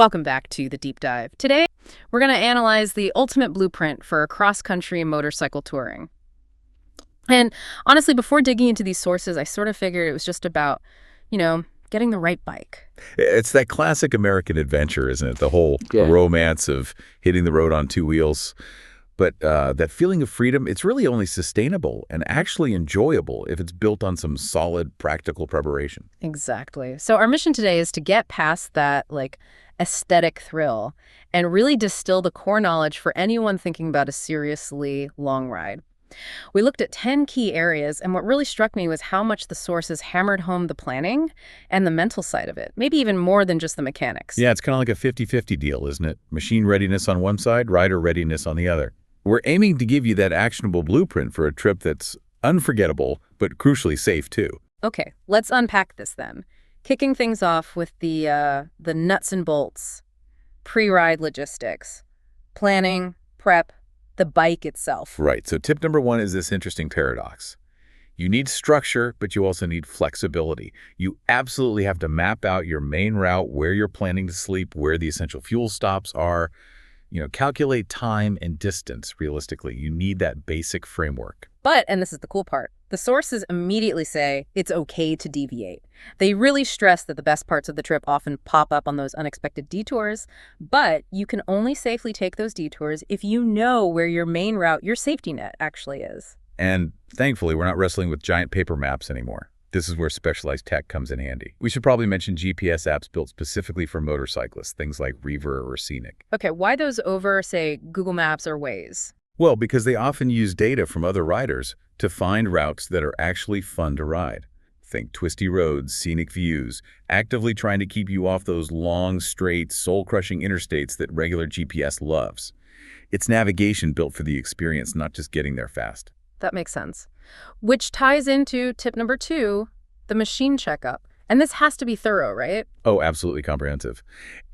Welcome back to The Deep Dive. Today, we're going to analyze the ultimate blueprint for cross-country motorcycle touring. And honestly, before digging into these sources, I sort of figured it was just about, getting the right bike. It's that classic American adventure, isn't it? The whole romance of hitting the road on two wheels. But that feeling of freedom, it's really only sustainable and actually enjoyable if it's built on some solid, practical preparation. Exactly. So our mission today is to get past that, aesthetic thrill and really distill the core knowledge for anyone thinking about a seriously long ride. We looked at 10 key areas, and what really struck me was how much the sources hammered home the planning and the mental side of it, maybe even more than just the mechanics. Yeah, it's kind of like a 50-50 deal, isn't it? Machine readiness on one side, rider readiness on the other. We're aiming to give you that actionable blueprint for a trip that's unforgettable, but crucially safe, too. Okay, let's unpack this then. Kicking things off with the nuts and bolts, pre-ride logistics, planning, prep, the bike itself. Right, so tip number one is this interesting paradox. You need structure, but you also need flexibility. You absolutely have to map out your main route, where you're planning to sleep, where the essential fuel stops are. Calculate time and distance realistically. You need that basic framework. But, and this is the cool part, the sources immediately say it's okay to deviate. They really stress that the best parts of the trip often pop up on those unexpected detours, but you can only safely take those detours if you know where your main route, your safety net, actually is. And thankfully, we're not wrestling with giant paper maps anymore. This is where specialized tech comes in handy. We should probably mention GPS apps built specifically for motorcyclists, things like Reaver or Scenic. Okay, why those over, say, Google Maps or Waze? Well, because they often use data from other riders to find routes that are actually fun to ride. Think twisty roads, scenic views, actively trying to keep you off those long, straight, soul-crushing interstates that regular GPS loves. It's navigation built for the experience, not just getting there fast. That makes sense. Which ties into tip number 2, the machine checkup. And this has to be thorough, right? Oh, absolutely comprehensive.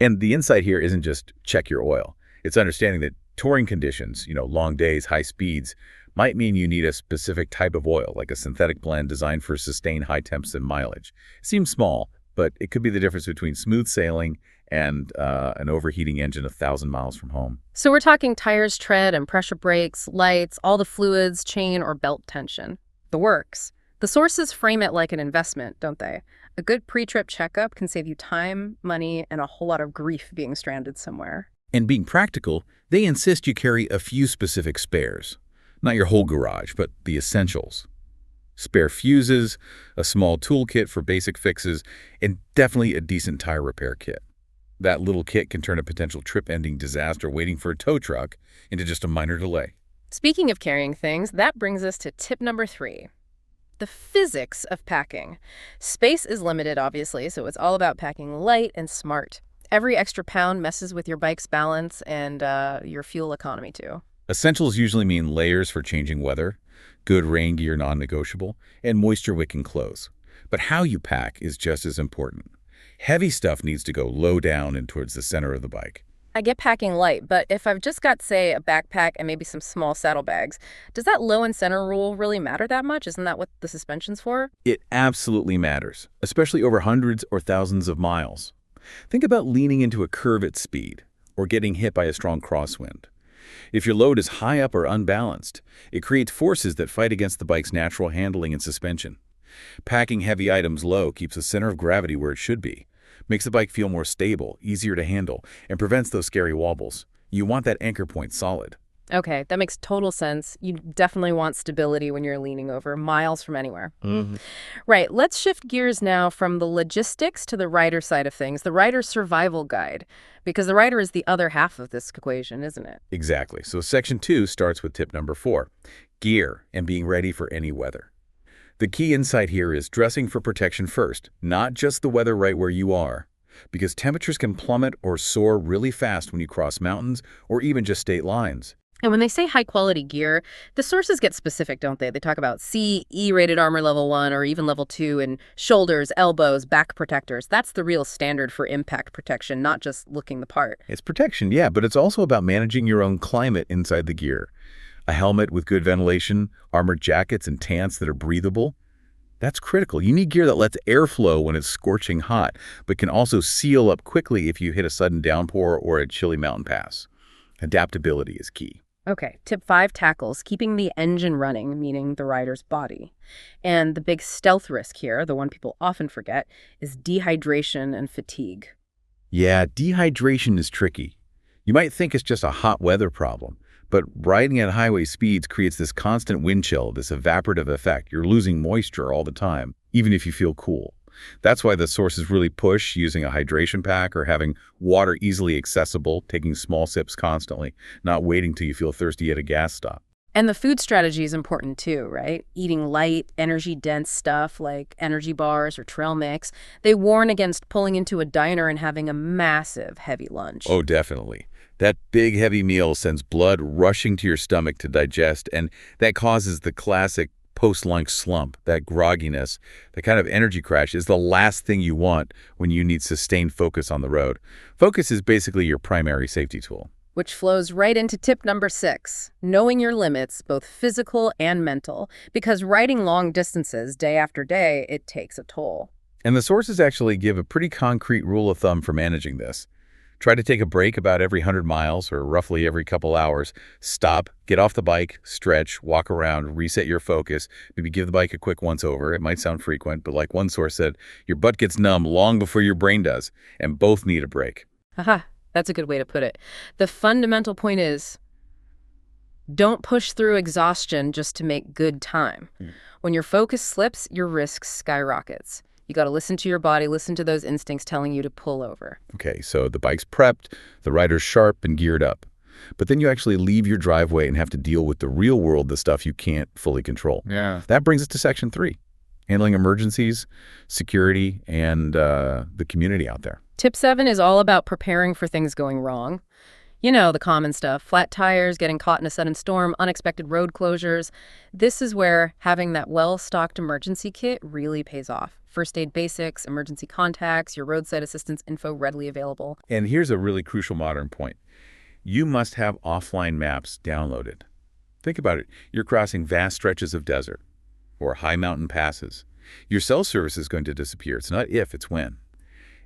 And the insight here isn't just check your oil. It's understanding that touring conditions, long days, high speeds, might mean you need a specific type of oil, like a synthetic blend designed for sustained high temps and mileage. It seems small, but it could be the difference between smooth sailing and an overheating engine 1,000 miles from home. So we're talking tires, tread, and pressure brakes, lights, all the fluids, chain, or belt tension. The works. The sources frame it like an investment, don't they? A good pre-trip checkup can save you time, money, and a whole lot of grief being stranded somewhere. And being practical, they insist you carry a few specific spares. Not your whole garage, but the essentials. Spare fuses, a small toolkit for basic fixes, and definitely a decent tire repair kit. That little kit can turn a potential trip-ending disaster waiting for a tow truck into just a minor delay. Speaking of carrying things, that brings us to tip number 3. The physics of packing. Space is limited, obviously, so it's all about packing light and smart. Every extra pound messes with your bike's balance and your fuel economy, too. Essentials usually mean layers for changing weather, good rain gear non-negotiable, and moisture-wicking clothes. But how you pack is just as important. Heavy stuff needs to go low down and towards the center of the bike. I get packing light, but if I've just got, say, a backpack and maybe some small saddlebags, does that low and center rule really matter that much? Isn't that what the suspension's for? It absolutely matters, especially over hundreds or thousands of miles. Think about leaning into a curve at speed or getting hit by a strong crosswind. If your load is high up or unbalanced, it creates forces that fight against the bike's natural handling and suspension. Packing heavy items low keeps the center of gravity where it should be, makes the bike feel more stable, easier to handle, and prevents those scary wobbles. You want that anchor point solid. Okay, that makes total sense. You definitely want stability when you're leaning over miles from anywhere. Right, let's shift gears now from the logistics to the rider side of things, the rider's survival guide, because the rider is the other half of this equation, isn't it? Exactly. So section 2 starts with tip number 4, gear and being ready for any weather. The key insight here is dressing for protection first, not just the weather right where you are, because temperatures can plummet or soar really fast when you cross mountains or even just state lines. And when they say high-quality gear, the sources get specific, don't they? They talk about C, E-rated armor level 1, or even level 2, and shoulders, elbows, back protectors. That's the real standard for impact protection, not just looking the part. It's protection, yeah, but it's also about managing your own climate inside the gear. A helmet with good ventilation, armored jackets, and tents that are breathable. That's critical. You need gear that lets air flow when it's scorching hot, but can also seal up quickly if you hit a sudden downpour or a chilly mountain pass. Adaptability is key. Okay, tip 5 tackles keeping the engine running, meaning the rider's body. And the big stealth risk here, the one people often forget, is dehydration and fatigue. Yeah, dehydration is tricky. You might think it's just a hot weather problem, but riding at highway speeds creates this constant wind chill, this evaporative effect. You're losing moisture all the time, even if you feel cool. That's why the sources really push using a hydration pack or having water easily accessible, taking small sips constantly, not waiting till you feel thirsty at a gas stop. And the food strategy is important too, right? Eating light, energy-dense stuff like energy bars or trail mix. They warn against pulling into a diner and having a massive, heavy lunch. Oh, definitely. That big, heavy meal sends blood rushing to your stomach to digest, and that causes the classic post-lunch slump, that grogginess, that kind of energy crash is the last thing you want when you need sustained focus on the road. Focus is basically your primary safety tool. Which flows right into tip number 6, knowing your limits, both physical and mental, because riding long distances day after day, it takes a toll. And the sources actually give a pretty concrete rule of thumb for managing this. Try to take a break about every 100 miles or roughly every couple hours. Stop, get off the bike, stretch, walk around, reset your focus, maybe give the bike a quick once-over. It might sound frequent, but like one source said, your butt gets numb long before your brain does, and both need a break. Haha, that's a good way to put it. The fundamental point is, don't push through exhaustion just to make good time. When your focus slips, your risk skyrockets. You got to listen to your body, listen to those instincts telling you to pull over. Okay, so the bike's prepped, the rider's sharp and geared up. But then you actually leave your driveway and have to deal with the real world, the stuff you can't fully control. Yeah. That brings us to section 3, handling emergencies, security, and the community out there. Tip 7 is all about preparing for things going wrong. You know, the common stuff, flat tires, getting caught in a sudden storm, unexpected road closures. This is where having that well-stocked emergency kit really pays off. First aid basics, emergency contacts, your roadside assistance info readily available. And here's a really crucial modern point. You must have offline maps downloaded. Think about it. You're crossing vast stretches of desert or high mountain passes. Your cell service is going to disappear. It's not if, it's when.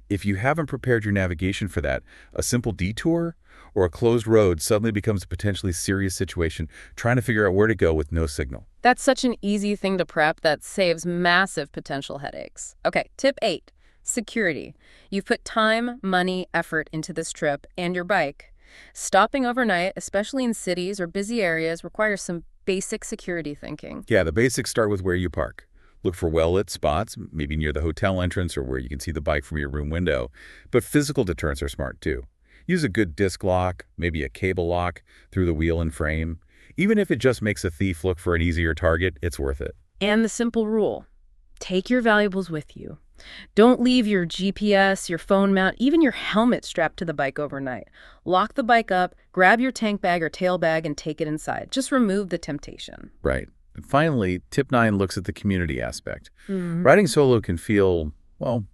If you haven't prepared your navigation for that, a simple detour or a closed road suddenly becomes a potentially serious situation, trying to figure out where to go with no signal. That's such an easy thing to prep that saves massive potential headaches. Okay, tip 8, security. You've put time, money, effort into this trip and your bike. Stopping overnight, especially in cities or busy areas, requires some basic security thinking. Yeah, the basics start with where you park. Look for well-lit spots, maybe near the hotel entrance or where you can see the bike from your room window. But physical deterrents are smart too. Use a good disc lock, maybe a cable lock through the wheel and frame. Even if it just makes a thief look for an easier target, it's worth it. And the simple rule, take your valuables with you. Don't leave your GPS, your phone mount, even your helmet strapped to the bike overnight. Lock the bike up, grab your tank bag or tail bag and take it inside. Just remove the temptation. Right. And finally, tip 9 looks at the community aspect. Riding solo can feel, well,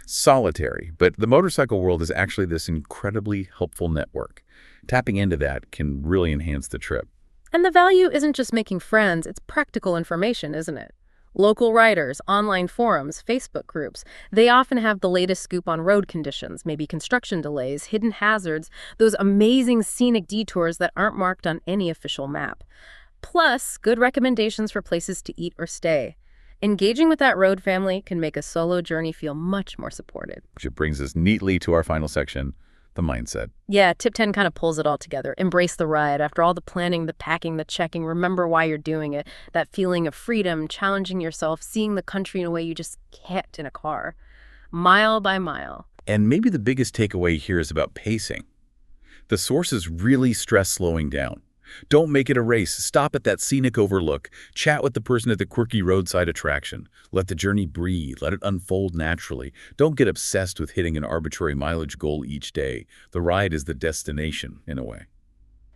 solitary, but the motorcycle world is actually this incredibly helpful network. Tapping into that can really enhance the trip. And the value isn't just making friends, it's practical information, isn't it? Local riders, online forums, Facebook groups, they often have the latest scoop on road conditions, maybe construction delays, hidden hazards, those amazing scenic detours that aren't marked on any official map. Plus, good recommendations for places to eat or stay. Engaging with that road family can make a solo journey feel much more supported. Which brings us neatly to our final section, the mindset. Yeah, tip 10 kind of pulls it all together. Embrace the ride. After all the planning, the packing, the checking, remember why you're doing it. That feeling of freedom, challenging yourself, seeing the country in a way you just can't in a car. Mile by mile. And maybe the biggest takeaway here is about pacing. The sources really stress slowing down. Don't make it a race. Stop at that scenic overlook. Chat with the person at the quirky roadside attraction. Let the journey breathe. Let it unfold naturally. Don't get obsessed with hitting an arbitrary mileage goal each day. The ride is the destination, in a way.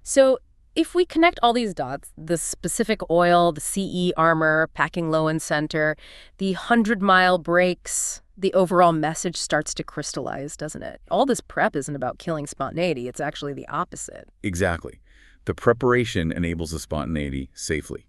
So if we connect all these dots, the specific oil, the CE armor, packing low and center, the 100-mile breaks, the overall message starts to crystallize, doesn't it? All this prep isn't about killing spontaneity. It's actually the opposite. Exactly. The preparation enables the spontaneity safely.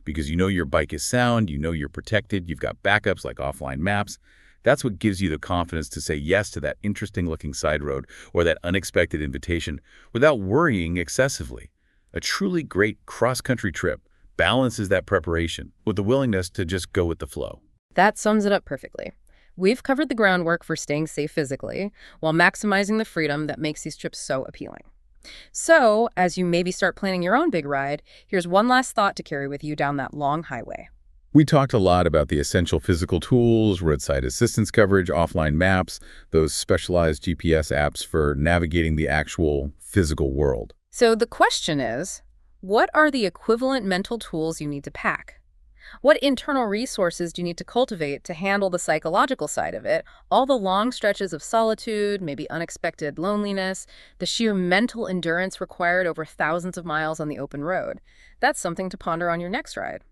because you know your bike is sound, you know you're protected, you've got backups like offline maps. That's what gives you the confidence to say yes to that interesting-looking side road or that unexpected invitation without worrying excessively. A truly great cross-country trip balances that preparation with the willingness to just go with the flow. That sums it up perfectly. We've covered the groundwork for staying safe physically while maximizing the freedom that makes these trips so appealing. So, as you maybe start planning your own big ride, here's one last thought to carry with you down that long highway. We talked a lot about the essential physical tools, roadside assistance coverage, offline maps, those specialized GPS apps for navigating the actual physical world. So the question is, what are the equivalent mental tools you need to pack? What internal resources do you need to cultivate to handle the psychological side of it, all the long stretches of solitude, maybe unexpected loneliness, the sheer mental endurance required over thousands of miles on the open road? That's something to ponder on your next ride.